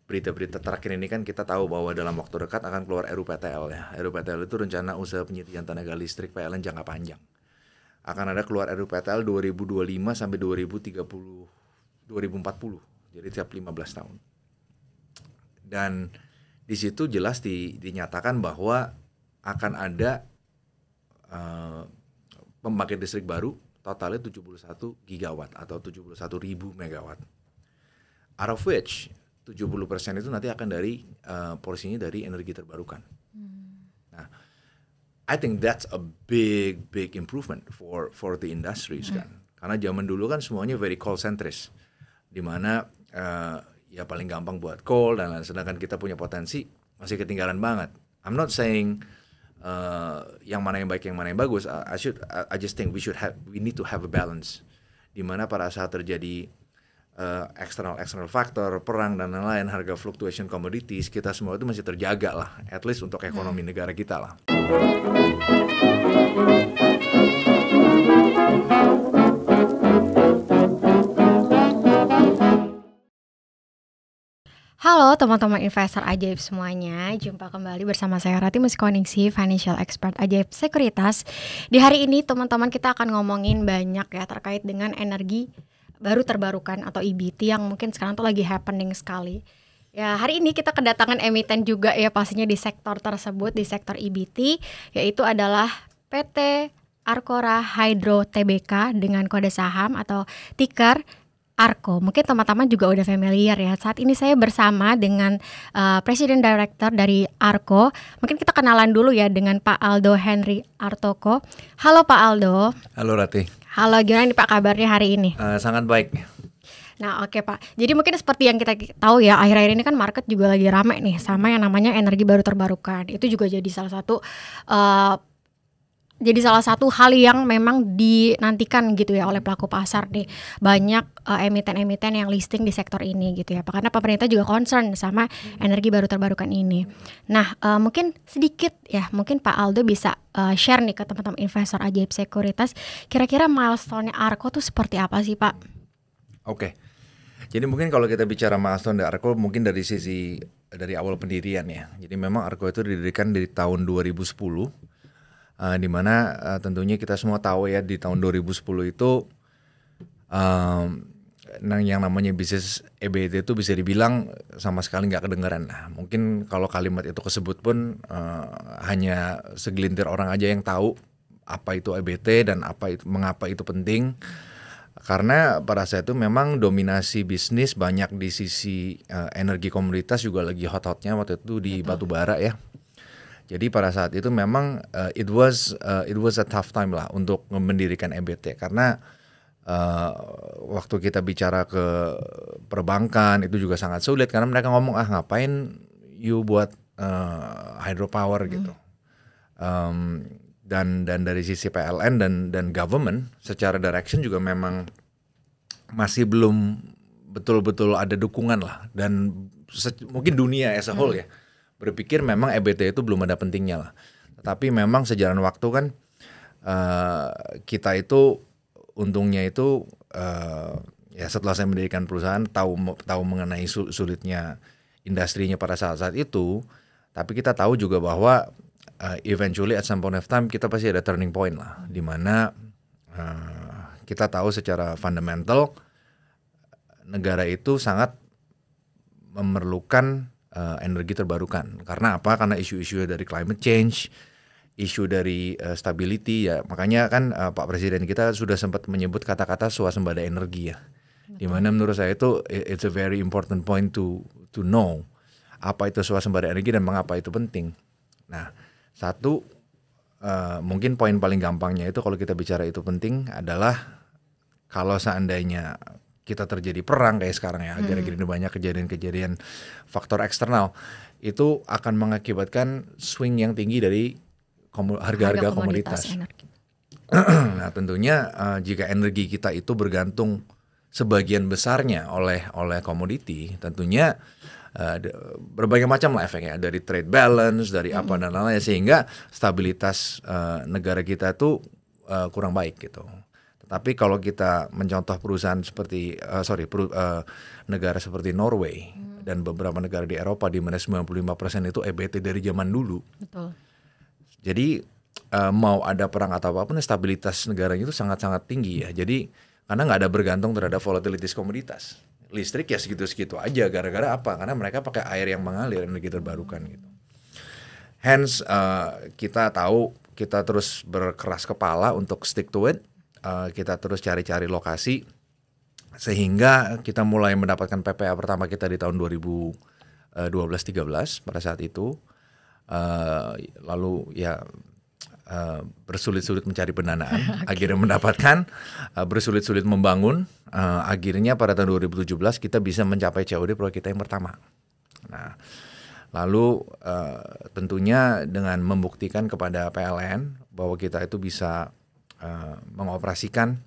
berita-berita terakhir ini kan kita tahu bahwa dalam waktu dekat akan keluar RUPTL ya. RUPTL itu rencana usaha penyediaan tenaga listrik PLN jangka panjang. Akan ada keluar RUPTL 2025 sampai 2040. Jadi tiap 15 tahun. Dan di situ jelas dinyatakan bahwa akan ada pembangkit listrik baru totalnya 71 gigawatt atau 71.000 megawatt. Out of which 70% itu nanti akan dari porsinya dari energi terbarukan. Nah, I think that's a big improvement for the industries kan. Karena zaman dulu kan semuanya very coal centris, di mana ya paling gampang buat coal dan lain, sedangkan kita punya potensi masih ketinggalan banget. I'm not saying yang mana yang baik yang mana yang bagus. I just think we need to have a balance, di mana pada saat terjadi external faktor, perang dan lain-lain, harga fluctuation commodities, kita semua itu masih terjaga lah, at least untuk ekonomi negara kita lah. Halo teman-teman investor ajaib semuanya, jumpa kembali bersama saya Rati Musikoningsih, Financial Expert Ajaib Sekuritas. Di hari ini teman-teman kita akan ngomongin banyak ya terkait dengan energi baru terbarukan atau EBT yang mungkin sekarang tuh lagi happening sekali. Ya, hari ini kita kedatangan emiten juga ya pastinya di sektor tersebut, di sektor EBT, yaitu adalah PT Arcora Hydro Tbk dengan kode saham atau ticker ARCO. Mungkin teman-teman juga udah familiar ya. Saat ini saya bersama dengan Presiden Director dari ARCO. Mungkin kita kenalan dulu ya dengan Pak Aldo Henry Artoko. Halo Pak Aldo. Halo Rati. Halo, gimana nih Pak kabarnya hari ini? Sangat baik. Nah oke Pak, jadi mungkin seperti yang kita tahu ya, akhir-akhir ini kan market juga lagi rame nih sama yang namanya energi baru terbarukan. Itu juga jadi salah satu hal yang memang dinantikan gitu ya oleh pelaku pasar nih. Banyak emiten-emiten yang listing di sektor ini gitu ya, karena pemerintah juga concern sama energi baru terbarukan ini. Nah mungkin sedikit ya, mungkin Pak Aldo bisa share nih ke teman-teman investor ajaib sekuritas, kira-kira milestone-nya ARCO tuh seperti apa sih Pak? Oke. Jadi mungkin kalau kita bicara milestone dari ARCO mungkin dari awal pendirian ya. Jadi memang ARCO itu didirikan dari tahun 2010. Di mana tentunya kita semua tahu ya, di tahun 2010 itu yang namanya bisnis EBT itu bisa dibilang sama sekali nggak kedengaran. Nah, mungkin kalau kalimat itu kesebut pun hanya segelintir orang aja yang tahu apa itu EBT dan mengapa itu penting. Karena pada saat itu memang dominasi bisnis banyak di sisi energi komoditas juga lagi hot-hotnya waktu itu di batu bara ya. Jadi pada saat itu memang it was a tough time lah untuk mendirikan EBT, karena waktu kita bicara ke perbankan itu juga sangat sulit karena mereka ngomong ngapain you buat hydropower gitu. Dan dari sisi PLN dan government secara direction juga memang masih belum betul-betul ada dukungan lah, dan mungkin dunia as a whole ya berpikir memang EBT itu belum ada pentingnya lah. Tetapi memang sejalan waktu kan kita itu untungnya itu ya setelah saya mendirikan perusahaan tahu mengenai sulitnya industrinya pada saat itu, tapi kita tahu juga bahwa eventually at some point of time kita pasti ada turning point lah, di mana kita tahu secara fundamental negara itu sangat memerlukan energi terbarukan. Karena apa? Karena isu-isu dari climate change, isu dari stability ya. Makanya kan Pak Presiden kita sudah sempat menyebut kata-kata swasembada energi ya. Dimana menurut saya itu it's a very important point to know apa itu swasembada energi dan mengapa itu penting. Nah, satu mungkin poin paling gampangnya itu kalau kita bicara itu penting adalah kalau seandainya kita terjadi perang kayak sekarang ya, akhir-akhir ini banyak kejadian-kejadian faktor eksternal, itu akan mengakibatkan swing yang tinggi dari harga-harga komoditas. Nah tentunya jika energi kita itu bergantung sebagian besarnya oleh komoditi, tentunya berbagai macam lah efeknya, dari trade balance, dari apa dan lain-lain, sehingga stabilitas negara kita itu kurang baik gitu. Tapi kalau kita mencontoh perusahaan seperti negara seperti Norway dan beberapa negara di Eropa di mana 95% itu EBT dari zaman dulu. Betul. Jadi mau ada perang atau apapun, stabilitas negaranya itu sangat-sangat tinggi ya. Jadi karena nggak ada bergantung terhadap volatilitas komoditas. Listrik ya segitu-segitu aja. Gara-gara apa? Karena mereka pakai air yang mengalir, energi terbarukan gitu. Hence kita tahu kita terus berkeras kepala untuk stick to it. Kita terus cari-cari lokasi sehingga kita mulai mendapatkan PPA pertama kita di tahun 2012-13 pada saat itu. Lalu ya bersulit-sulit mencari pendanaan, akhirnya mendapatkan, bersulit-sulit membangun, akhirnya pada tahun 2017 kita bisa mencapai COD proyek kita yang pertama. Nah, lalu tentunya dengan membuktikan kepada PLN bahwa kita itu bisa mengoperasikan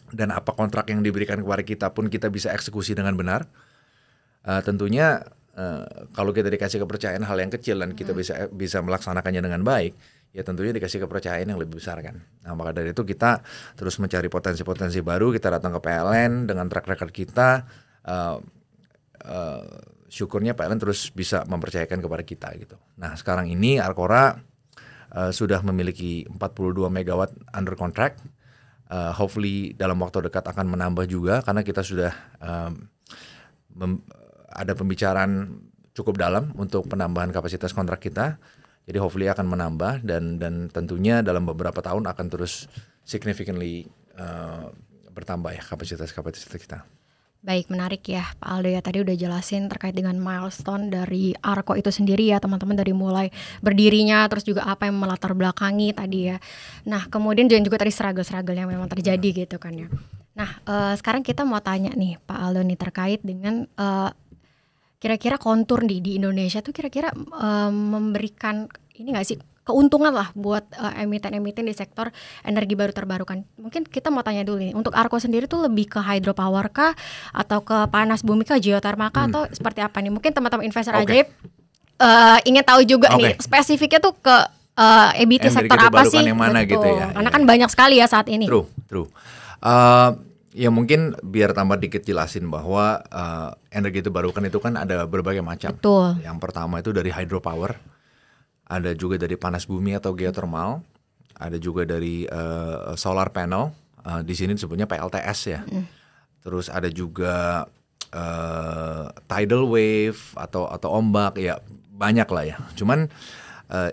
dan apa kontrak yang diberikan kepada kita pun kita bisa eksekusi dengan benar. Tentunya kalau kita dikasih kepercayaan hal yang kecil dan kita bisa melaksanakannya dengan baik, ya tentunya dikasih kepercayaan yang lebih besar kan. Nah, maka dari itu kita terus mencari potensi-potensi baru. Kita datang ke PLN dengan track record kita. Syukurnya PLN terus bisa mempercayakan kepada kita gitu. Nah, sekarang ini Arcora sudah memiliki 42 megawatt under contract. Hopefully dalam waktu dekat akan menambah juga karena kita sudah ada pembicaraan cukup dalam untuk penambahan kapasitas kontrak kita. Jadi hopefully akan menambah dan tentunya dalam beberapa tahun akan terus significantly bertambah ya kapasitas kita. Baik, menarik ya Pak Aldo ya, tadi udah jelasin terkait dengan milestone dari Arco itu sendiri ya teman-teman, dari mulai berdirinya terus juga apa yang melatar belakangi tadi ya. Nah kemudian juga tadi struggle yang memang terjadi gitu kan ya. Nah sekarang kita mau tanya nih Pak Aldo nih terkait dengan kira-kira kontur di Indonesia tuh kira-kira memberikan ini nggak sih keuntungan lah buat emiten-emiten di sektor energi baru terbarukan. Mungkin kita mau tanya dulu nih, untuk Arco sendiri tuh lebih ke hydropower kah atau ke panas bumi kah, geothermal kah atau seperti apa nih? Mungkin teman-teman investor ajaib ingin tahu juga nih spesifiknya tuh ke EBT sektor apa sih? Yang mana gitu ya. Karena kan banyak sekali ya saat ini. True. Ya mungkin biar tambah dikit jelasin bahwa energi terbarukan itu kan ada berbagai macam. Betul. Yang pertama itu dari hydropower, ada juga dari panas bumi atau geothermal, ada juga dari solar panel, di sini disebutnya PLTS ya. Terus ada juga tidal wave atau ombak, ya banyak lah ya. Cuman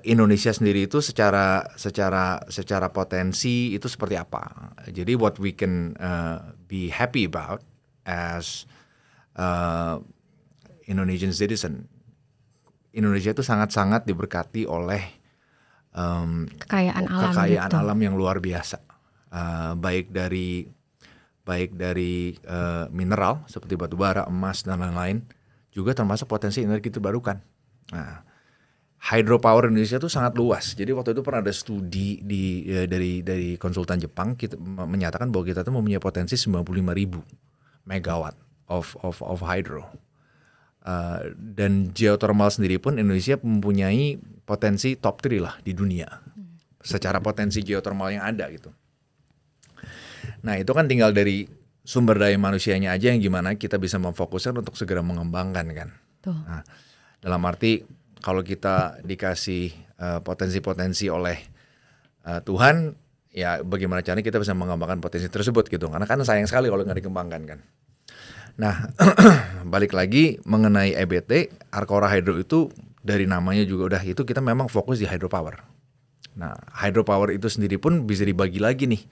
Indonesia sendiri itu secara potensi itu seperti apa? Jadi what we can be happy about as Indonesian citizen, Indonesia itu sangat-sangat diberkati oleh kekayaan alam yang luar biasa, baik dari mineral seperti batu bara, emas dan lain-lain, juga termasuk potensi energi terbarukan. Nah, hydropower Indonesia itu sangat luas. Jadi waktu itu pernah ada studi dari konsultan Jepang menyatakan bahwa kita tuh mempunyai potensi 95.000 megawatt of hydro. Dan geothermal sendiri pun Indonesia mempunyai potensi top 3 lah di dunia secara potensi geothermal yang ada gitu. Nah itu kan tinggal dari sumber daya manusianya aja yang gimana kita bisa memfokuskan untuk segera mengembangkan kan. Nah, dalam arti kalau kita dikasih potensi-potensi oleh Tuhan, ya bagaimana caranya kita bisa mengembangkan potensi tersebut gitu. Karena kan sayang sekali kalau nggak dikembangkan kan. Nah, balik lagi mengenai EBT, Arcora Hydro itu dari namanya juga udah itu kita memang fokus di hydropower. Nah, hydropower itu sendiri pun bisa dibagi lagi nih.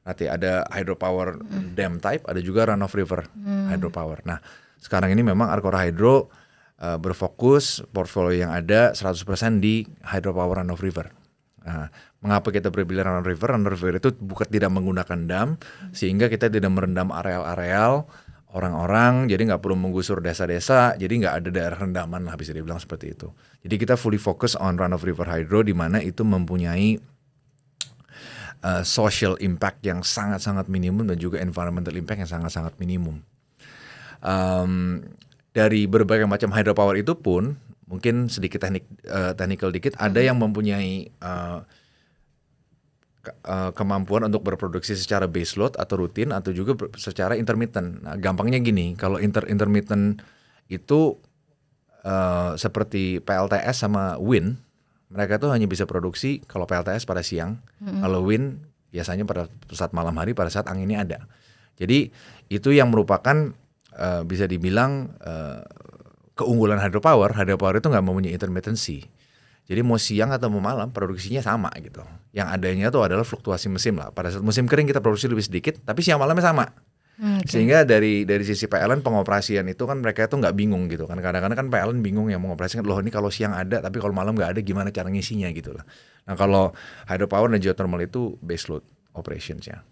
Nanti ada hydropower dam type, ada juga run of river hydropower. Nah, sekarang ini memang Arcora Hydro berfokus portfolio yang ada 100% di hydropower run of river. Nah, mengapa kita berpilih run of river? Run of river itu bukan tidak menggunakan dam, sehingga kita tidak merendam areal-areal orang-orang, jadi nggak perlu menggusur desa-desa, jadi nggak ada daerah rendaman lah bisa dibilang seperti itu. Jadi kita fully focus on run of river hydro, di mana itu mempunyai social impact yang sangat-sangat minimum dan juga environmental impact yang sangat-sangat minimum. Dari berbagai macam hydropower itu pun mungkin sedikit technical dikit, ada yang mempunyai kemampuan untuk berproduksi secara baseload atau rutin atau juga secara intermittent. Nah, gampangnya gini, kalau intermittent itu seperti PLTS sama Wind, mereka tuh hanya bisa produksi kalau PLTS pada siang, kalau Wind biasanya pada saat malam hari pada saat anginnya ada. Jadi itu yang merupakan bisa dibilang keunggulan hydropower. Hydropower itu nggak mempunyai intermittency. Jadi mau siang atau mau malam produksinya sama gitu. Yang adanya tuh adalah fluktuasi musim lah. Pada saat musim kering kita produksi lebih sedikit, tapi siang malamnya sama. Sehingga dari sisi PLN pengoperasian itu kan mereka itu nggak bingung gitu kan. Kadang-kadang kan PLN bingung yang mengoperasikan, loh ini kalau siang ada tapi kalau malam nggak ada gimana cara ngisinya gitu lah. Nah kalau hydropower dan geothermal itu base load operations ya.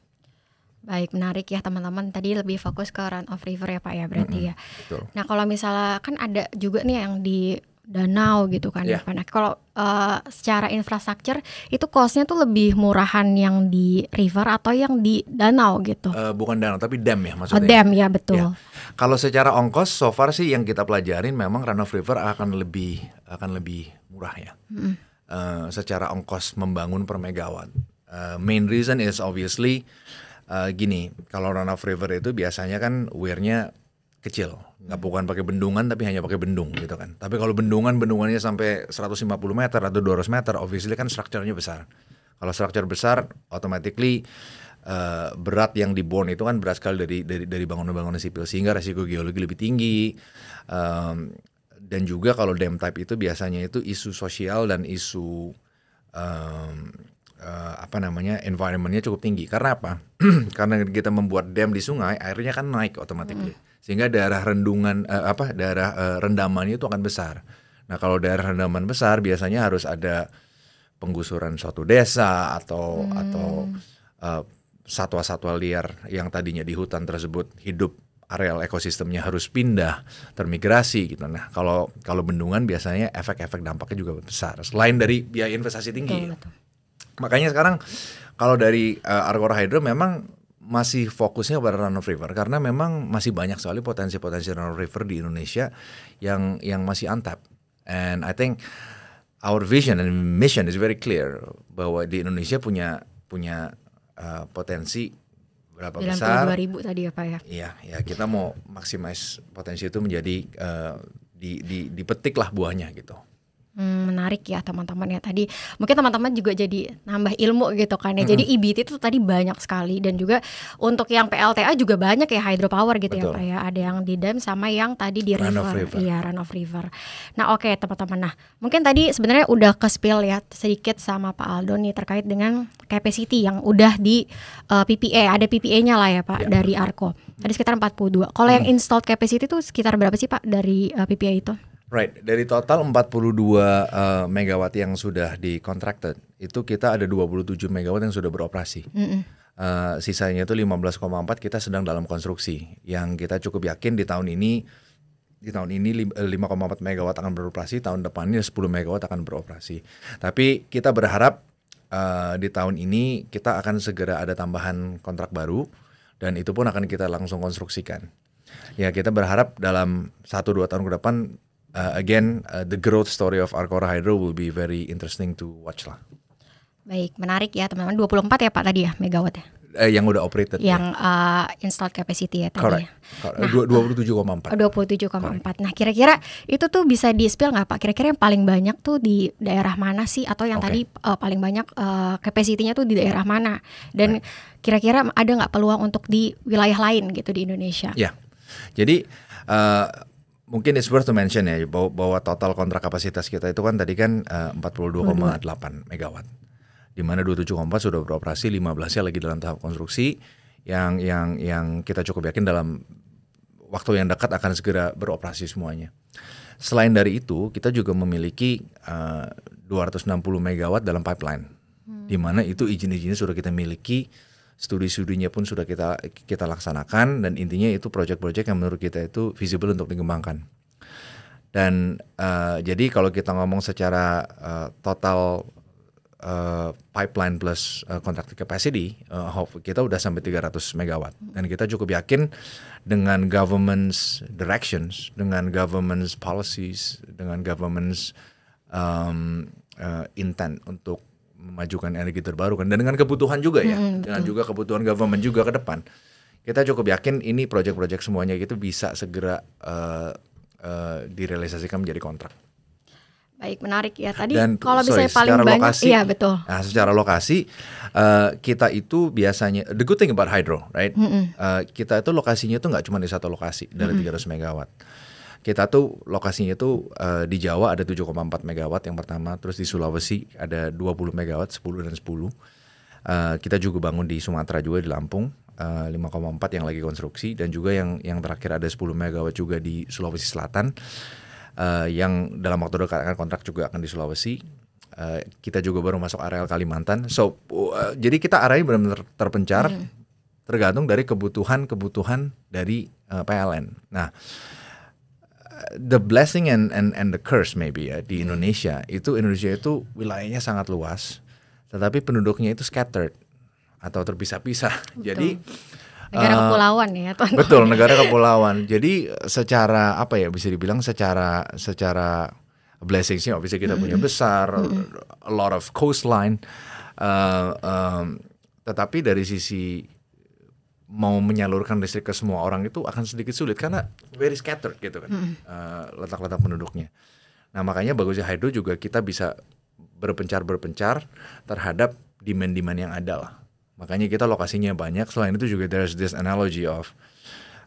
Baik, menarik ya teman-teman. Tadi lebih fokus ke run of river ya Pak ya berarti ya. Betul. Nah kalau misalnya kan ada juga nih yang di danau gitu kan ya Pak. Nah kalau secara infrastruktur itu cost-nya tuh lebih murahan yang di river atau yang di danau gitu? Bukan danau tapi dam ya maksudnya. Oh dam ya betul. Ya. Kalau secara ongkos so far sih yang kita pelajarin memang run of river akan lebih murah ya. Secara ongkos membangun per megawatt. Main reason is obviously gini, kalau run of river itu biasanya kan weir-nya kecil, bukan pakai bendungan tapi hanya pakai bendung gitu kan. Tapi kalau bendungannya sampai 150 meter atau 200 meter, obviously kan strukturnya besar. Kalau struktur besar, automatically berat yang diborne itu kan berat sekali dari bangunan-bangunan sipil, sehingga resiko geologi lebih tinggi. Dan juga kalau dam type itu biasanya itu isu sosial dan isu environmentnya cukup tinggi. Karena apa? Karena kita membuat dam di sungai, airnya kan naik automatically. Sehingga daerah rendamannya itu akan besar. Nah kalau daerah rendaman besar biasanya harus ada penggusuran suatu desa atau satwa-satwa liar yang tadinya di hutan tersebut hidup, areal ekosistemnya harus pindah, termigrasi gitu. Nah kalau bendungan biasanya efek-efek dampaknya juga besar. Selain dari biaya investasi tinggi. Betul. Makanya sekarang kalau dari Argora Hydro memang masih fokusnya pada run of river karena memang masih banyak sekali potensi-potensi run of river di Indonesia yang masih untapped. And I think our vision and mission is very clear bahwa di Indonesia punya potensi berapa besar. 92.000 tadi ya Pak ya. Iya, kita mau maximize potensi itu menjadi dipetik lah buahnya gitu. Menarik ya teman-teman ya. Tadi mungkin teman-teman juga jadi nambah ilmu gitu kan ya. Jadi EBT itu tadi banyak sekali. Dan juga untuk yang PLTA juga banyak ya, hydropower gitu. Betul. Ya Pak ya. Ada yang di dam sama yang tadi di river. Iya, run of river. Nah oke teman-teman. Nah mungkin tadi sebenarnya udah ke-spill ya sedikit sama Pak Aldo nih terkait dengan capacity yang udah di PPA. Ada PPA-nya lah ya Pak dari Arco. Tadi sekitar 42. Kalau yang installed capacity itu sekitar berapa sih Pak dari PPA itu? Right, dari total 42 megawatt yang sudah di-contracted, itu kita ada 27 megawatt yang sudah beroperasi. Sisanya itu 15,4 kita sedang dalam konstruksi. Yang kita cukup yakin di tahun ini 5,4 megawatt akan beroperasi, tahun depannya 10 megawatt akan beroperasi. Tapi kita berharap di tahun ini kita akan segera ada tambahan kontrak baru, dan itu pun akan kita langsung konstruksikan. Ya kita berharap dalam 1-2 tahun ke depan, the growth story of Argora Hydro will be very interesting to watch lah. Baik, menarik ya teman-teman. 24 ya Pak tadi ya megawatt ya? Yang udah operated. Yang installed capacity ya tadi. Correct. Nah, 27,4. 27,4. Nah kira-kira itu tuh bisa di-spill nggak Pak? Kira-kira yang paling banyak tuh di daerah mana sih? Atau yang tadi paling banyak capacity-nya tuh di daerah mana? Dan kira-kira ada nggak peluang untuk di wilayah lain gitu di Indonesia? Ya, jadi mungkin it's worth to mention ya bahwa total kontrak kapasitas kita itu kan tadi kan 42,8 megawatt. Di mana 27,4 sudah beroperasi, 15-nya lagi dalam tahap konstruksi yang kita cukup yakin dalam waktu yang dekat akan segera beroperasi semuanya. Selain dari itu, kita juga memiliki 260 megawatt dalam pipeline. Di mana itu izin-izinnya sudah kita miliki, studi-studinya pun sudah kita laksanakan, dan intinya itu proyek-proyek yang menurut kita itu visible untuk dikembangkan. Dan jadi kalau kita ngomong secara total pipeline plus contracted capacity, kita udah sampai 300 megawatt. Dan kita cukup yakin dengan government's directions, dengan government's policies, dengan government's intent untuk memajukan energi terbarukan, dan dengan kebutuhan juga ya, dengan juga kebutuhan government juga ke depan. Kita cukup yakin ini proyek-proyek semuanya itu bisa segera direalisasikan menjadi kontrak. Baik, menarik ya. Tadi Dan kalau misalnya paling secara banyak, lokasi, iya betul. Nah, secara lokasi kita itu biasanya, the good thing about hydro, right? Kita itu lokasinya itu nggak cuma di satu lokasi dari 300 megawatt. Kita tuh lokasinya itu di Jawa ada 7,4 megawatt yang pertama, terus di Sulawesi ada 20 megawatt, 10 dan 10. Kita juga bangun di Sumatera juga, di Lampung 5,4 yang lagi konstruksi, dan juga yang terakhir ada 10 megawatt juga di Sulawesi Selatan. Yang dalam waktu dekat akan kontrak juga akan di Sulawesi. Kita juga baru masuk areal Kalimantan. Jadi kita areanya benar-benar terpencar, tergantung dari kebutuhan dari PLN. Nah, the blessing and the curse maybe ya di Indonesia itu wilayahnya sangat luas, tetapi penduduknya itu scattered atau terpisah-pisah. Betul. Jadi negara kepulauan ya, Tuan. Betul, negara kepulauan. Jadi secara apa ya, bisa dibilang secara blessingsnya obviously kita punya besar, a lot of coastline, tetapi dari sisi mau menyalurkan listrik ke semua orang itu akan sedikit sulit karena very scattered gitu kan, letak-letak penduduknya. Nah, makanya bagusnya hydro juga kita bisa berpencar terhadap demand yang ada lah. Makanya kita lokasinya banyak. Selain itu juga there's this analogy of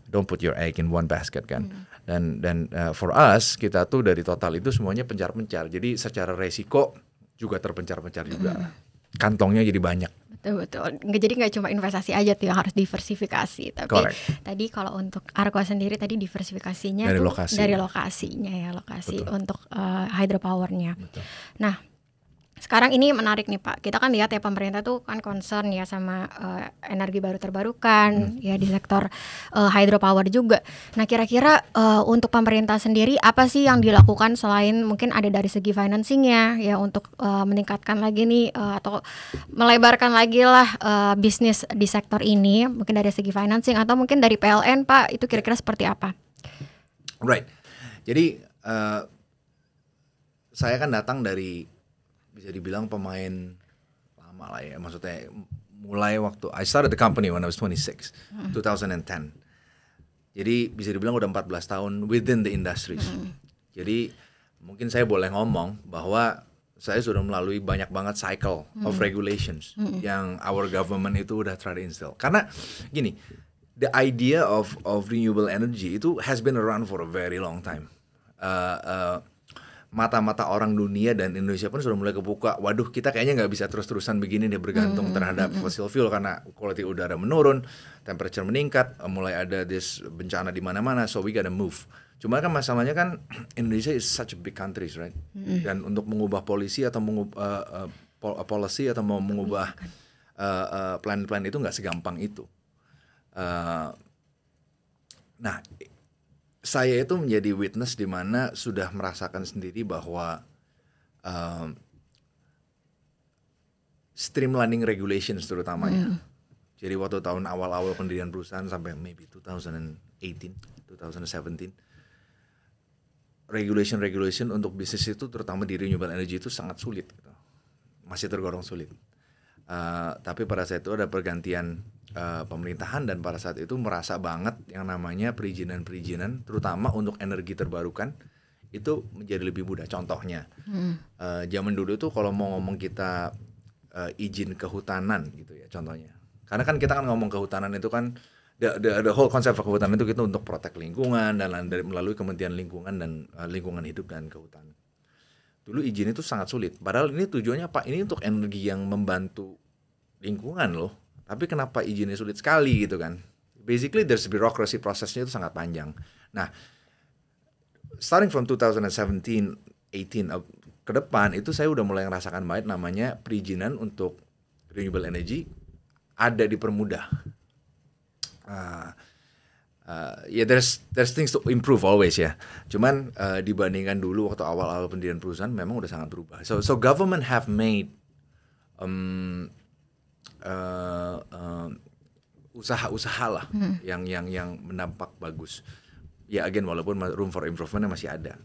don't put your egg in one basket kan. Dan for us kita tuh dari total itu semuanya pencar-pencar. Jadi secara resiko juga terpencar-pencar juga. Kantongnya jadi banyak. Betul. Jadi nggak cuma investasi aja tuh yang harus diversifikasi. Tapi Correct. tadi kalau untuk Arko sendiri tadi diversifikasinya dari tuh lokasi. dari lokasinya ya, lokasi. Betul. Untuk hydropowernya. Betul. Nah, sekarang ini menarik nih Pak, kita kan lihat ya pemerintah tuh kan concern ya sama energi baru terbarukan ya di sektor hydropower juga. Nah kira-kira untuk pemerintah sendiri apa sih yang dilakukan selain mungkin ada dari segi financingnya ya untuk meningkatkan lagi nih atau melebarkan lagi lah bisnis di sektor ini, mungkin dari segi financing atau mungkin dari PLN Pak, itu kira-kira seperti apa? Right, jadi saya kan datang dari bisa dibilang pemain lama lah ya, maksudnya mulai waktu I started the company when I was 26, 2010. Jadi bisa dibilang udah 14 tahun within the industries. Jadi mungkin saya boleh ngomong bahwa saya sudah melalui banyak banget cycle of regulations yang our government itu udah try to instill. Karena gini, the idea of renewable energy itu has been around for a very long time. Mata-mata orang dunia dan Indonesia pun sudah mulai kebuka. Waduh, kita kayaknya nggak bisa terus-terusan begini deh bergantung terhadap fossil fuel karena quality udara menurun, temperature meningkat, mulai ada bencana di mana-mana. So we gotta move. Cuma kan masalahnya kan Indonesia is such a big country, right? Dan untuk mengubah policy atau policy atau mau mengubah plan-plan itu nggak segampang itu. Nah, saya itu menjadi witness di mana sudah merasakan sendiri bahwa streamlining regulations terutamanya. Jadi waktu tahun awal-awal pendirian perusahaan sampai maybe 2018, 2017, regulation untuk bisnis itu terutama di renewable energy itu sangat sulit, gitu. Masih tergolong sulit. Tapi pada saat itu ada pergantian pemerintahan dan pada saat itu merasa banget yang namanya perizinan terutama untuk energi terbarukan itu menjadi lebih mudah. Contohnya zaman dulu tuh kalau mau ngomong kita izin kehutanan gitu ya contohnya, karena kan kita kan ngomong kehutanan itu kan the whole konsep kehutanan itu kita untuk protect lingkungan dan melalui Kementerian Lingkungan dan Lingkungan Hidup dan Kehutanan. Dulu izin itu sangat sulit, padahal ini tujuannya Pak, ini untuk energi yang membantu lingkungan loh. Tapi kenapa izinnya sulit sekali gitu kan? Basically there's bureaucracy, prosesnya itu sangat panjang. Nah, starting from 2017, 18 ke depan itu saya udah mulai ngerasakan banget namanya perizinan untuk renewable energy ada dipermudah. There's things to improve always ya. Cuman dibandingkan dulu waktu awal-awal pendirian perusahaan memang udah sangat berubah. So government have made usaha-usaha lah yang menampak bagus. Ya again walaupun room for improvement masih ada.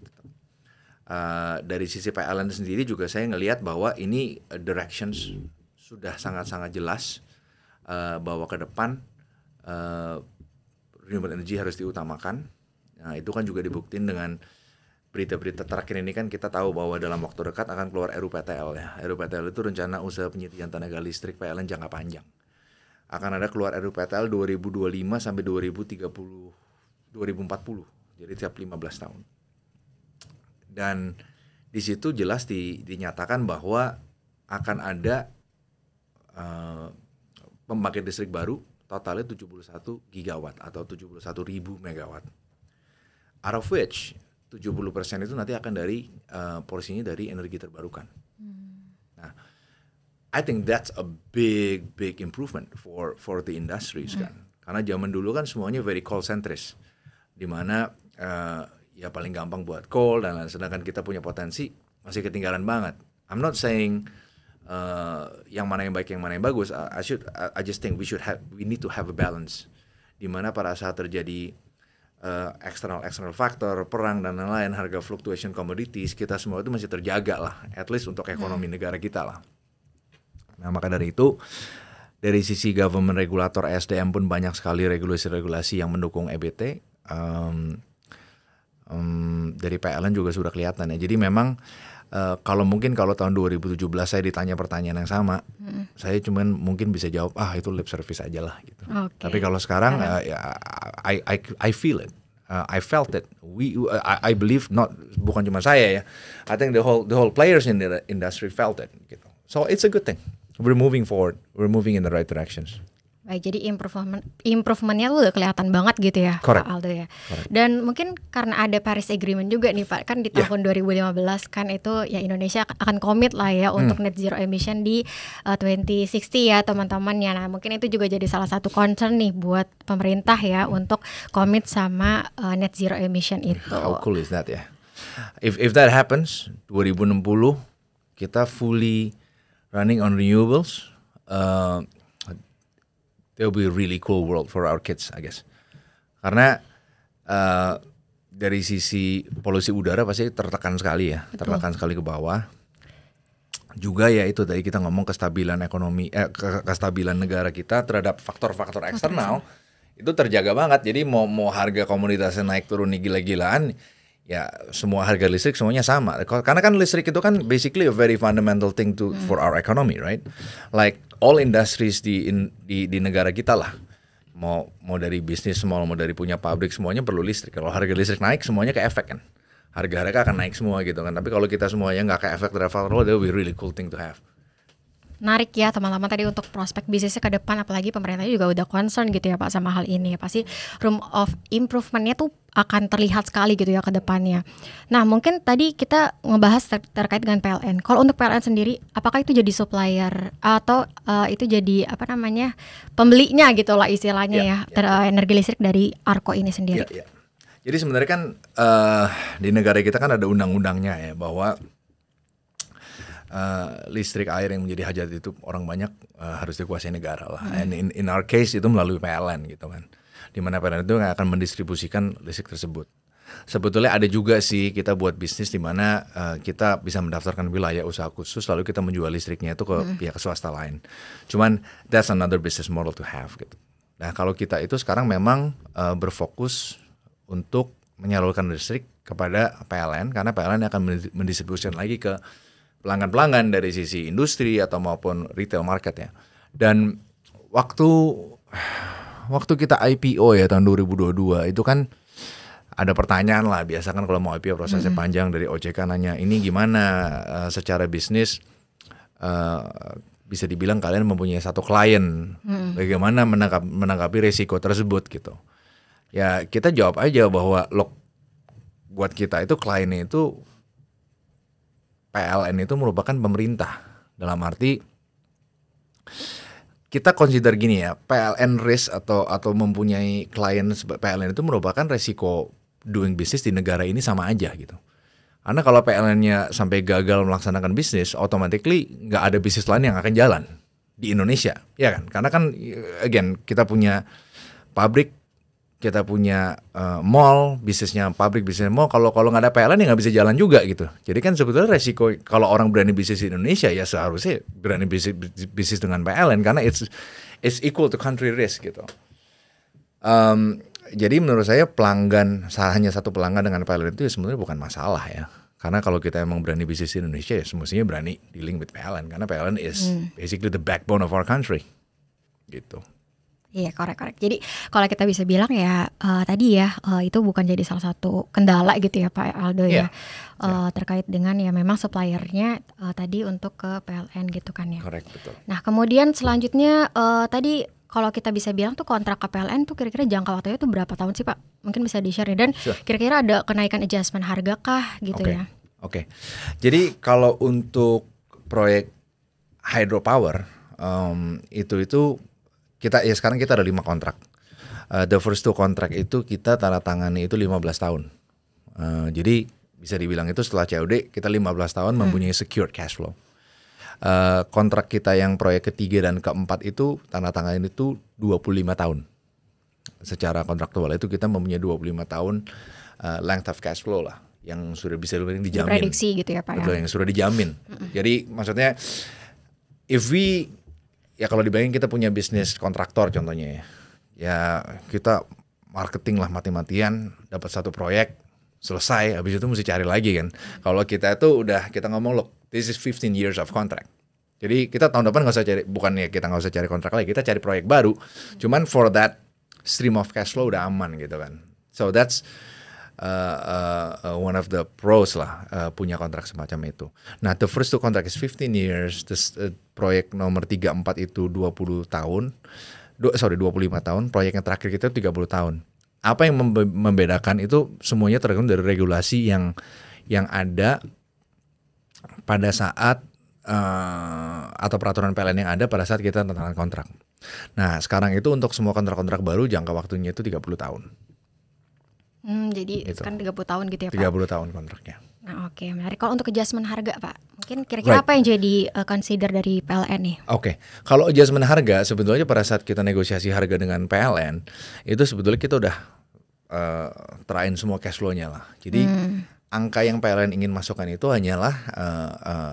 Dari sisi PLN sendiri juga saya ngelihat bahwa ini directions sudah sangat-sangat jelas bahwa ke depan renewable energy harus diutamakan Nah itu kan juga dibuktiin dengan berita-berita terakhir ini kan kita tahu bahwa dalam waktu dekat akan keluar RUPTL ya. RUPTL itu rencana usaha penyediaan tenaga listrik PLN jangka panjang. Akan ada keluar RUPTL 2025 sampai 2030, 2040. Jadi tiap 15 tahun. Dan di situ jelas dinyatakan bahwa akan ada pembangkit listrik baru totalnya 71 gigawatt atau 71.000 megawatt. Out of which 70% itu nanti akan dari porsinya dari energi terbarukan. Nah, I think that's a big improvement for the industries kan. Karena zaman dulu kan semuanya very coal centris, di mana ya paling gampang buat coal dan lain. Sedangkan kita punya potensi masih ketinggalan banget. I'm not saying yang mana yang baik yang mana yang bagus. I just think we need to have a balance, di mana pada saat terjadi external factor, perang dan lain-lain, harga fluctuation commodities, kita semua itu masih terjaga lah, at least untuk ekonomi negara kita lah. Nah maka dari itu, dari sisi government regulator SDM pun banyak sekali regulasi-regulasi yang mendukung EBT. Dari PLN juga sudah kelihatan ya. Jadi memang kalau tahun 2017 saya ditanya pertanyaan yang sama, saya cuman mungkin bisa jawab itu lip service aja lah gitu. Okay. Tapi kalau sekarang I feel it, I felt it. I believe bukan cuma saya ya. I think the whole players in the industry felt it gitu. So it's a good thing. We're moving forward. We're moving in the right directions. Baik, jadi improvementnya tuh udah kelihatan banget gitu ya, Correct. Pak Aldo ya. Correct. Dan mungkin karena ada Paris Agreement juga nih Pak, kan di tahun 2015 kan itu ya Indonesia akan komit lah ya untuk net zero emission di 2060 ya teman-teman ya. Nah mungkin itu juga jadi salah satu concern nih buat pemerintah ya untuk komit sama net zero emission itu. How cool is that ya? If that happens, 2060 kita fully running on renewables. It will be a really cool world for our kids, I guess. Karena dari sisi polusi udara pasti tertekan sekali ya, tertekan sekali ke bawah. Juga ya itu tadi kita ngomong kestabilan ekonomi, kestabilan negara kita terhadap faktor-faktor eksternal itu terjaga banget. Jadi mau harga komoditasnya naik turun nih gila-gilaan, ya semua harga listrik semuanya sama. Karena kan listrik itu kan basically a very fundamental thing for our economy, right? Like all industries di negara kita lah, mau dari bisnis small, mau dari punya pabrik, semuanya perlu listrik. Kalau harga listrik naik, semuanya ke efek kan, harga-harga akan naik semua gitu kan. Tapi kalau kita semuanya nggak ke efek dari faktor, that will be really cool thing to have. Menarik ya teman-teman tadi untuk prospek bisnisnya ke depan, apalagi pemerintahnya juga udah concern gitu ya Pak sama hal ini. Pasti room of improvementnya tuh akan terlihat sekali gitu ya ke depannya. Nah mungkin tadi kita ngebahas terkait dengan PLN. Kalau untuk PLN sendiri, apakah itu jadi supplier atau itu jadi pembelinya gitu lah istilahnya energi listrik dari ARKO ini sendiri? Jadi sebenarnya kan di negara kita kan ada undang-undangnya ya bahwa listrik air yang menjadi hajat itu orang banyak harus dikuasai negara lah. And in our case itu melalui PLN gitu kan, di mana PLN itu akan mendistribusikan listrik tersebut. Sebetulnya ada juga sih kita buat bisnis di mana kita bisa mendaftarkan wilayah usaha khusus lalu kita menjual listriknya itu ke pihak swasta lain. Cuman that's another business model to have gitu. Nah kalau kita itu sekarang memang berfokus untuk menyalurkan listrik kepada PLN, karena PLN akan mendistribusikan lagi ke pelanggan-pelanggan dari sisi industri atau maupun retail market ya. Dan waktu kita IPO ya tahun 2022 itu kan ada pertanyaan lah, biasa kan kalau mau IPO prosesnya panjang, dari OJK nanya ini gimana secara bisnis, bisa dibilang kalian mempunyai satu klien, bagaimana menanggapi risiko tersebut gitu. Ya kita jawab aja bahwa buat kita itu kliennya itu PLN itu merupakan pemerintah. Dalam arti kita consider gini ya, PLN risk atau mempunyai klien PLN itu merupakan resiko doing business di negara ini sama aja gitu. Karena kalau PLN-nya sampai gagal melaksanakan bisnis, automatically nggak ada bisnis lain yang akan jalan di Indonesia, ya kan? Karena kan again kita punya pabrik, kita punya mall, bisnisnya pabrik, bisnisnya mall. Kalau nggak ada PLN ya nggak bisa jalan juga gitu. Jadi kan sebetulnya resiko kalau orang berani bisnis di Indonesia ya seharusnya berani bisnis dengan PLN karena it's equal to country risk gitu. Jadi menurut saya hanya satu pelanggan dengan PLN itu ya sebenarnya bukan masalah ya. Karena kalau kita emang berani bisnis di Indonesia ya semestinya berani dealing with PLN. Karena PLN is basically the backbone of our country. Gitu. Iya, korek. Jadi kalau kita bisa bilang ya tadi ya itu bukan jadi salah satu kendala gitu ya Pak Aldo ya. Terkait dengan ya memang suppliernya tadi untuk ke PLN gitu kan ya. Korek, betul. Nah kemudian selanjutnya tadi kalau kita bisa bilang tuh kontrak ke PLN tuh kira-kira jangka waktunya tuh berapa tahun sih Pak? Mungkin bisa di-share dan kira-kira ada kenaikan adjustment harga kah gitu ya? Oke. Jadi kalau untuk proyek hydropower itu kita ya sekarang kita ada 5 kontrak. The first 2 kontrak itu kita tanda tangani itu 15 tahun. Jadi bisa dibilang itu setelah COD kita 15 tahun mempunyai secured cash flow. Kontrak kita yang proyek ketiga dan keempat itu tanda tangan itu 25 tahun. Secara kontraktual itu kita mempunyai 25 tahun length of cash flow lah yang sudah bisa dijamin. Diprediksi gitu ya Pak. Betul, yang sudah dijamin. Jadi maksudnya ya kalau dibayangin kita punya bisnis kontraktor contohnya ya. Ya kita marketing lah mati-matian dapat satu proyek selesai, habis itu mesti cari lagi kan. Kalau kita itu kita ngomong look, this is 15 years of contract. Jadi kita tahun depan nggak usah cari, bukannya kita nggak usah cari kontrak lagi, kita cari proyek baru. Cuman for that stream of cash flow udah aman gitu kan. So that's one of the pros lah punya kontrak semacam itu. Nah the first 2 contract is 15 years, terus proyek nomor 3, 4 itu 20 tahun, 25 tahun, proyek yang terakhir kita 30 tahun. Apa yang membedakan itu semuanya tergantung dari regulasi yang ada pada saat atau peraturan PLN yang ada pada saat kita tanda tangan kontrak. Nah sekarang itu untuk semua kontrak-kontrak baru jangka waktunya itu 30 tahun. Jadi gitu. Sekarang 30 tahun gitu ya Pak? 30 tahun kontraknya. Nah oke, menarik. Kalau untuk adjustment harga Pak, mungkin kira-kira apa yang jadi consider dari PLN nih? Oke, kalau adjustment harga sebetulnya pada saat kita negosiasi harga dengan PLN itu sebetulnya kita udah terain semua cash flow-nya lah. Jadi angka yang PLN ingin masukkan itu hanyalah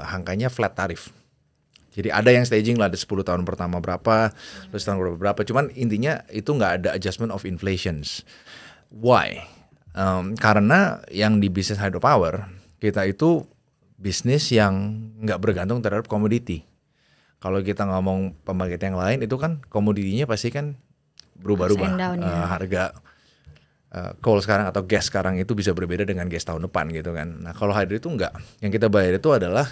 angkanya flat tarif. Jadi ada yang staging lah, ada 10 tahun pertama berapa, terus tahun berapa. Cuman intinya itu nggak ada adjustment of inflations. Why? Karena yang di bisnis hydropower kita itu bisnis yang nggak bergantung terhadap komoditi. Kalau kita ngomong pembangkit yang lain itu kan komoditinya pasti kan berubah-ubah. Harga coal sekarang atau gas sekarang itu bisa berbeda dengan gas tahun depan gitu kan. Nah kalau hydro itu enggak. Yang kita bayar itu adalah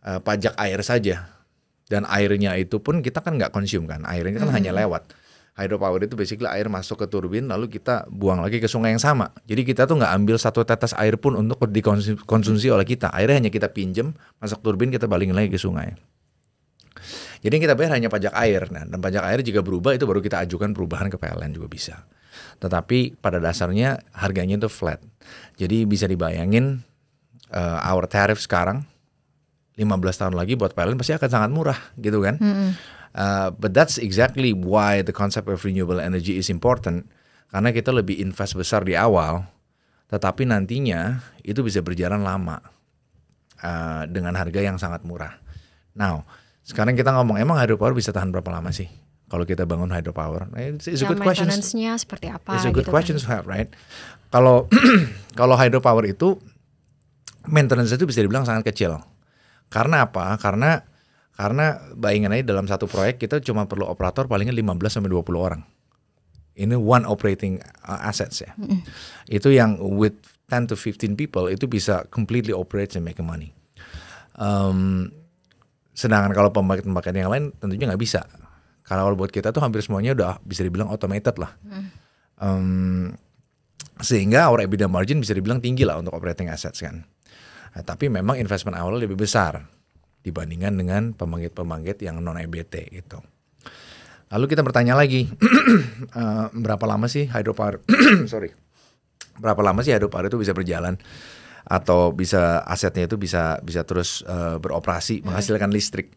pajak air saja. Dan airnya itu pun kita kan nggak consume kan. Airnya kan hanya lewat. Hydropower itu basically air masuk ke turbin lalu kita buang lagi ke sungai yang sama. Jadi kita tuh nggak ambil satu tetes air pun untuk dikonsumsi oleh kita. Airnya hanya kita pinjem, masuk turbin kita balikin lagi ke sungai. Jadi yang kita bayar hanya pajak air. Nah, dan pajak air jika berubah itu baru kita ajukan perubahan ke PLN juga bisa. Tetapi pada dasarnya harganya itu flat. Jadi bisa dibayangin our tariff sekarang 15 tahun lagi buat PLN pasti akan sangat murah gitu kan. But that's exactly why the concept of renewable energy is important. Karena kita lebih invest besar di awal, tetapi nantinya itu bisa berjalan lama dengan harga yang sangat murah. Now, sekarang kita ngomong emang hydropower bisa tahan berapa lama sih? Kalau kita bangun hydropower, it's a good question. Maintenance-nya seperti apa? It's a good question to have, right? Kalau hydropower itu maintenance itu bisa dibilang sangat kecil. Karena apa? Karena bayangin aja dalam satu proyek kita cuma perlu operator palingnya 15 sampai 20 orang. Ini one operating assets ya. Itu yang with 10 to 15 people itu bisa completely operate and make money. Sedangkan kalau pembangkit yang lain tentunya nggak bisa. Karena kalau buat kita tuh hampir semuanya udah bisa dibilang automated lah. Sehingga our EBITDA margin bisa dibilang tinggi lah untuk operating assets kan. Nah, tapi memang investment awalnya lebih besar dibandingkan dengan pembangkit yang non EBT gitu. Lalu kita bertanya lagi, berapa lama sih hydropower? Berapa lama sih hydropower itu bisa berjalan atau bisa asetnya itu bisa terus beroperasi menghasilkan listrik?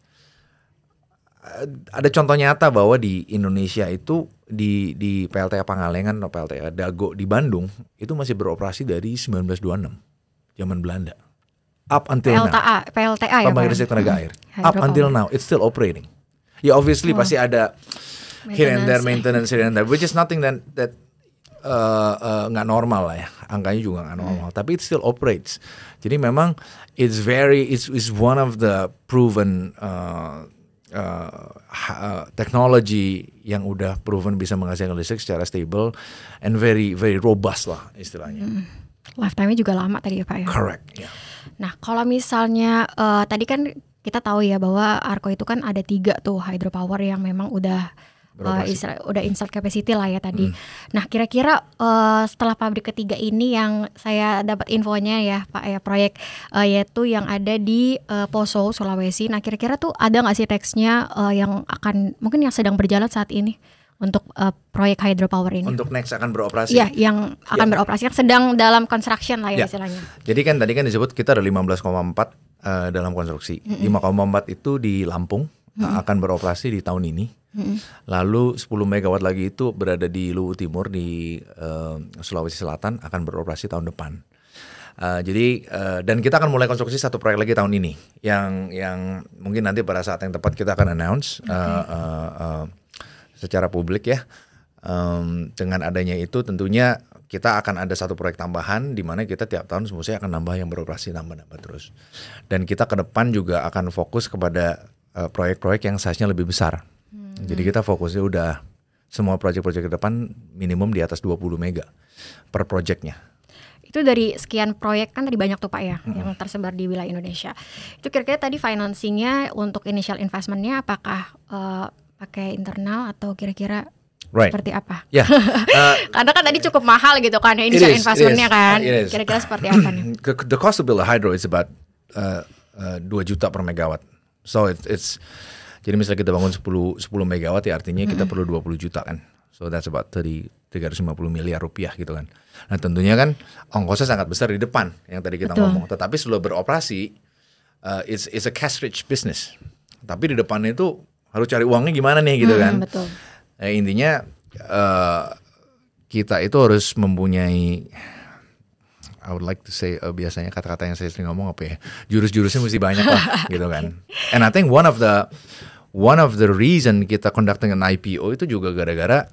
Ada contoh nyata bahwa di Indonesia itu di PLTA Pangalengan atau PLTA Dago di Bandung itu masih beroperasi dari 1926 zaman Belanda. Up until now. PLTA ya, pembangkit listrik tenaga air. Up until now, it's still operating. Ya obviously pasti ada here and there maintenance here and there, which is nothing that nggak normal lah ya, angkanya juga nggak normal, tapi it still operates. Jadi memang it's one of the proven teknologi yang udah proven bisa menghasilkan listrik secara stable and very very robust lah istilahnya. Lifetime-nya juga lama tadi ya Pak ya. Correct. Yeah. Nah kalau misalnya tadi kan kita tahu ya bahwa Arko itu kan ada 3 tuh hydropower yang memang udah installed capacity lah ya tadi. Nah kira-kira setelah pabrik ketiga ini yang saya dapat infonya ya Pak ya, proyek yaitu yang ada di Poso, Sulawesi. Nah kira-kira tuh ada nggak sih teksnya yang akan mungkin yang sedang berjalan saat ini untuk proyek hydropower ini? Untuk next akan beroperasi? Iya, yang akan beroperasi, yang sedang dalam construction lah ya istilahnya. Jadi kan tadi kan disebut kita ada 15,4 dalam konstruksi. 5,4 itu di Lampung akan beroperasi di tahun ini. Lalu 10 megawatt lagi itu berada di Luwu Timur di Sulawesi Selatan akan beroperasi tahun depan. Jadi dan kita akan mulai konstruksi 1 proyek lagi tahun ini yang mungkin nanti pada saat yang tepat kita akan announce secara publik ya. Dengan adanya itu tentunya kita akan ada 1 proyek tambahan di mana kita tiap tahun semuanya akan nambah yang beroperasi nambah terus. Dan kita ke depan juga akan fokus kepada proyek-proyek yang size-nya lebih besar. Jadi kita fokusnya udah semua proyek-proyek ke depan minimum di atas 20 mega per proyeknya. Itu dari sekian proyek kan tadi banyak tuh Pak ya yang tersebar di wilayah Indonesia. Itu kira-kira tadi financingnya untuk initial investmentnya apakah pakai internal atau kira-kira seperti apa? Yeah. Karena kan tadi cukup mahal gitu kan initial investmentnya kan. Kira-kira seperti apa nih? The cost to build a hydro is about 2 juta per megawatt. So it's jadi misalnya kita bangun 10 megawatt ya artinya kita perlu 20 juta kan. So that's about 350 miliar rupiah gitu kan. Nah tentunya kan ongkosnya sangat besar di depan yang tadi kita ngomong. Tetapi sebelum beroperasi it's a cash rich business. Tapi di depannya itu harus cari uangnya gimana nih gitu kan. Betul. Nah, intinya kita itu harus mempunyai I would like to say biasanya kata-kata yang saya sering ngomong apa ya, jurus-jurusnya mesti banyak lah gitu kan. And I think one of the reason kita conducting an IPO itu juga gara-gara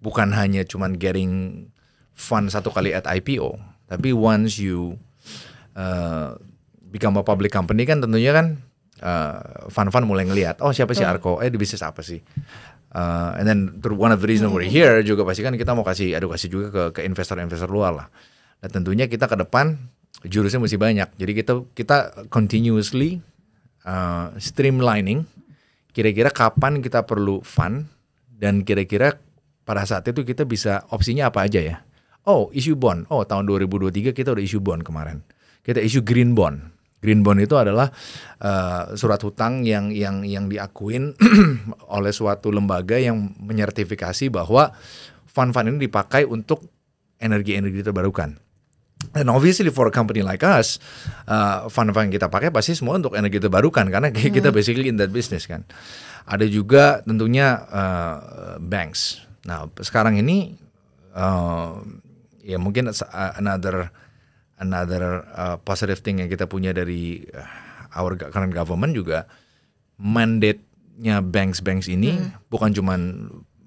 bukan hanya cuman getting fund 1 kali at IPO, tapi once you become a public company kan tentunya kan fund-fund mulai ngelihat siapa sih Arko, di bisnis apa sih. And then one of the reason we're here juga pasti kan kita mau kasih edukasi juga ke investor-investor luar lah. Nah tentunya kita ke depan jurusnya mesti banyak. Jadi kita continuously streamlining. Kira-kira kapan kita perlu fund dan kira-kira pada saat itu kita bisa opsinya apa aja ya. Issue bond. Tahun 2023 kita udah issue bond kemarin. Kita issue green bond. Green bond itu adalah surat hutang yang diakuin oleh suatu lembaga yang menyertifikasi bahwa fund-fund ini dipakai untuk energi-energi terbarukan. And obviously for a company like us, fund-fund yang kita pakai pasti semua untuk energi terbarukan karena kita basically in that business kan. Ada juga tentunya banks. Nah sekarang ini ya mungkin another positive thing yang kita punya dari our current government juga mandate-nya banks ini bukan cuman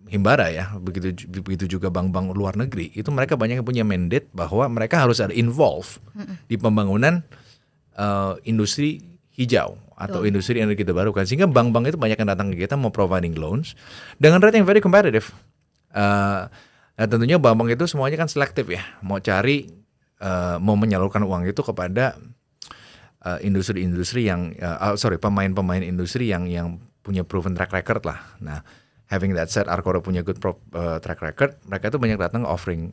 Himbara ya, begitu juga bank-bank luar negeri itu mereka banyak yang punya mandate bahwa mereka harus ada involve di pembangunan industri hijau atau industri energi terbarukan sehingga bank-bank itu banyak yang datang ke kita mau providing loans dengan rate yang very competitive. Nah, tentunya bank-bank itu semuanya kan selektif ya, mau cari mau menyalurkan uang itu kepada industri-industri yang pemain-pemain industri yang punya proven track record lah. Nah, having that said, Arko punya good track record. Mereka tuh banyak datang offering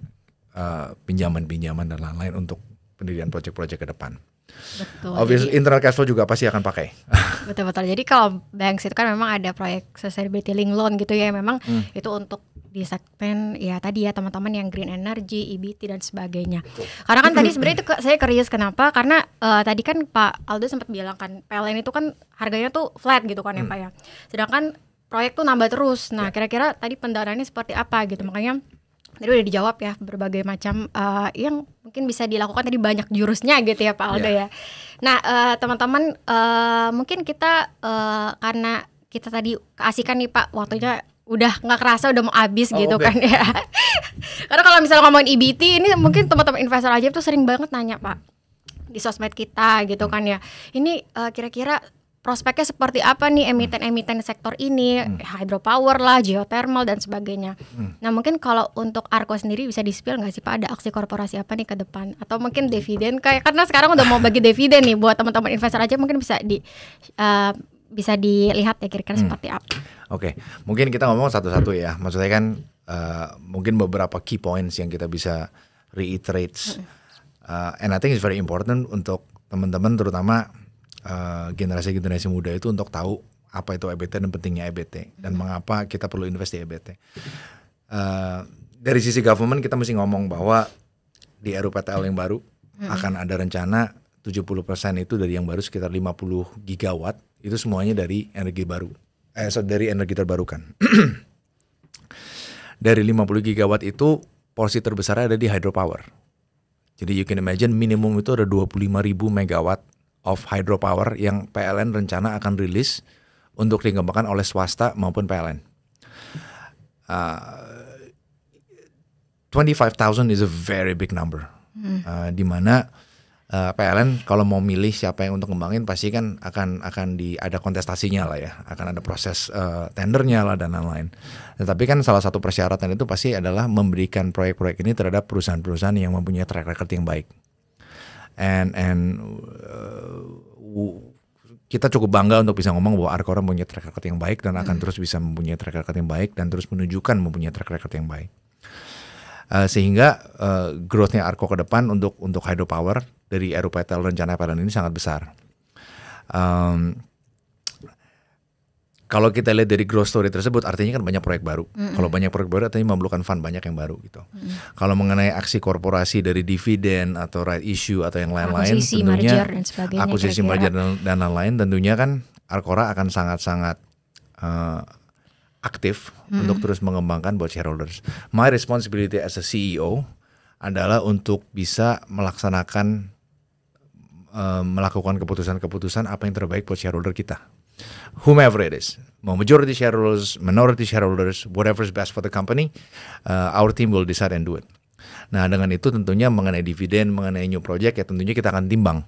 pinjaman-pinjaman dan lain-lain untuk pendirian proyek-proyek ke depan. Betul. Obviously internal cash flow juga pasti akan pakai. Betul-betul. Jadi kalau banks itu kan memang ada proyek sustainability link loan gitu ya, memang itu untuk di segmen ya tadi ya teman-teman yang green energy, EBT dan sebagainya. Betul. Karena kan tadi sebenarnya itu saya curious kenapa? Karena tadi kan Pak Aldo sempat bilang kan PLN itu kan harganya tuh flat gitu kan ya Pak ya. Sedangkan proyek tuh nambah terus. Nah, kira-kira tadi pendanaannya seperti apa gitu. Makanya tadi udah dijawab ya berbagai macam yang mungkin bisa dilakukan tadi banyak jurusnya gitu ya Pak Aldo ya. Nah, teman-teman mungkin kita karena kita tadi keasikan nih Pak waktunya udah nggak kerasa udah mau habis gitu oke. kan ya. Karena kalau misalnya ngomongin EBT ini mungkin teman-teman investor aja tuh sering banget nanya Pak di sosmed kita gitu kan ya. Ini kira-kira prospeknya seperti apa nih emiten-emiten sektor ini, hydropower lah, geothermal dan sebagainya. Nah mungkin kalau untuk Arko sendiri bisa di-spill nggak sih Pak, ada aksi korporasi apa nih ke depan? Atau mungkin dividen kayak, karena sekarang udah mau bagi dividen nih buat teman-teman investor aja, mungkin bisa dilihat ya kira-kira seperti apa. Oke, mungkin kita ngomong satu-satu ya. Maksudnya kan mungkin beberapa key points yang kita bisa reiterate. And I think it's very important untuk teman-teman terutama generasi-generasi muda itu untuk tahu apa itu EBT dan pentingnya EBT dan mengapa kita perlu invest di EBT. Dari sisi government kita mesti ngomong bahwa di RUPTL yang baru akan ada rencana 70% itu dari yang baru sekitar 50 gigawatt itu semuanya dari energi baru. Dari energi terbarukan. Dari 50 gigawatt itu porsi terbesarnya ada di hydropower. Jadi you can imagine minimum itu ada 25.000 megawatt of hydropower yang PLN rencana akan rilis untuk dikembangkan oleh swasta maupun PLN. 25,000 is a very big number. Di mana PLN kalau mau milih siapa yang untuk ngembangin pasti kan akan ada kontestasinya lah ya, akan ada proses tendernya lah dan lain-lain. Tetapi kan salah satu persyaratan itu pasti adalah memberikan proyek-proyek ini terhadap perusahaan-perusahaan yang mempunyai track record yang baik. Kita cukup bangga untuk bisa ngomong bahwa Arcora mempunyai track record yang baik dan akan terus bisa mempunyai track record yang baik dan terus menunjukkan mempunyai track record yang baik. Sehingga growth-nya Arco ke depan untuk hydropower dari RUPTL rencana PLN ini sangat besar. Kalau kita lihat dari growth story tersebut, artinya kan banyak proyek baru. Kalau banyak proyek baru, artinya memerlukan fund banyak yang baru gitu. Kalau mengenai aksi korporasi dari dividen atau right issue atau yang lain-lain, akuisisi, tentunya merger dan sebagainya, akuisisi merger dan lain-lain, tentunya kan Arcora akan sangat-sangat aktif untuk terus mengembangkan buat shareholders. My responsibility as a CEO adalah untuk bisa melaksanakan melakukan keputusan-keputusan apa yang terbaik buat shareholder kita. Whomever it is, mau majority shareholders, minority shareholders, whatever is best for the company, our team will decide and do it. Nah dengan itu tentunya mengenai dividen, mengenai new project ya tentunya kita akan timbang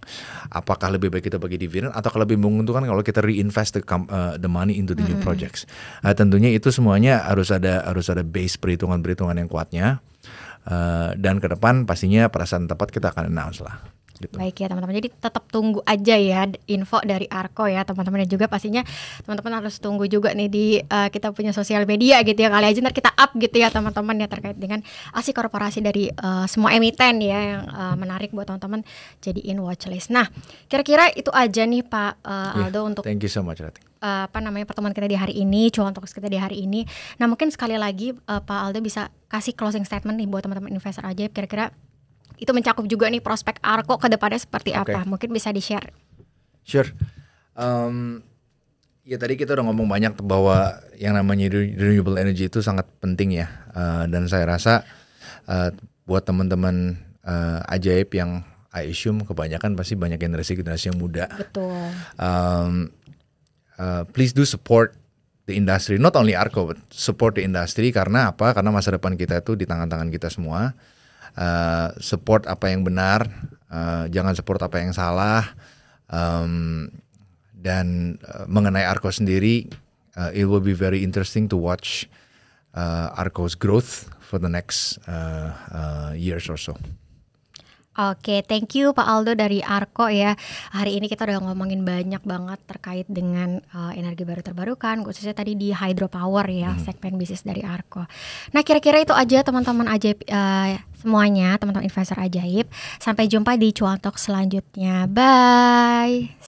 apakah lebih baik kita bagi dividen atau lebih menguntungkan kalau kita reinvest the money into the new projects. Tentunya itu semuanya harus ada base perhitungan yang kuatnya dan ke depan pastinya pada saat tepat kita akan announce lah. Gitu. Baik ya teman-teman, jadi tetap tunggu aja ya info dari Arco ya teman-teman, dan juga pastinya teman-teman harus tunggu juga nih di kita punya sosial media gitu ya, kali aja ntar kita up gitu ya teman-teman ya terkait dengan aksi korporasi dari semua emiten ya yang menarik buat teman-teman jadiin watchlist. Nah kira-kira itu aja nih Pak Aldo untuk thank you so much Rati. Pertemuan kita di hari ini, cuan talks kita di hari ini. Nah mungkin sekali lagi Pak Aldo bisa kasih closing statement nih buat teman-teman investor ajaib, kira-kira itu mencakup juga nih prospek Arco ke depannya seperti apa? Mungkin bisa di-share. Sure. Ya tadi kita udah ngomong banyak bahwa yang namanya renewable energy itu sangat penting ya. Dan saya rasa buat teman-teman ajaib yang I assume kebanyakan pasti banyak generasi yang muda. Betul. Please do support the industry, not only Arco, but support the industry. Karena apa? Karena masa depan kita itu di tangan-tangan kita semua. Support apa yang benar, jangan support apa yang salah, dan mengenai Arco sendiri, it will be very interesting to watch Arco's growth for the next years or so. Oke, thank you Pak Aldo dari Arco ya. Hari ini kita udah ngomongin banyak banget terkait dengan energi baru terbarukan, khususnya tadi di hydropower ya, segmen bisnis dari Arco. Nah kira-kira itu aja teman-teman ajaib semuanya, teman-teman investor ajaib. Sampai jumpa di Cuan Talk selanjutnya. Bye.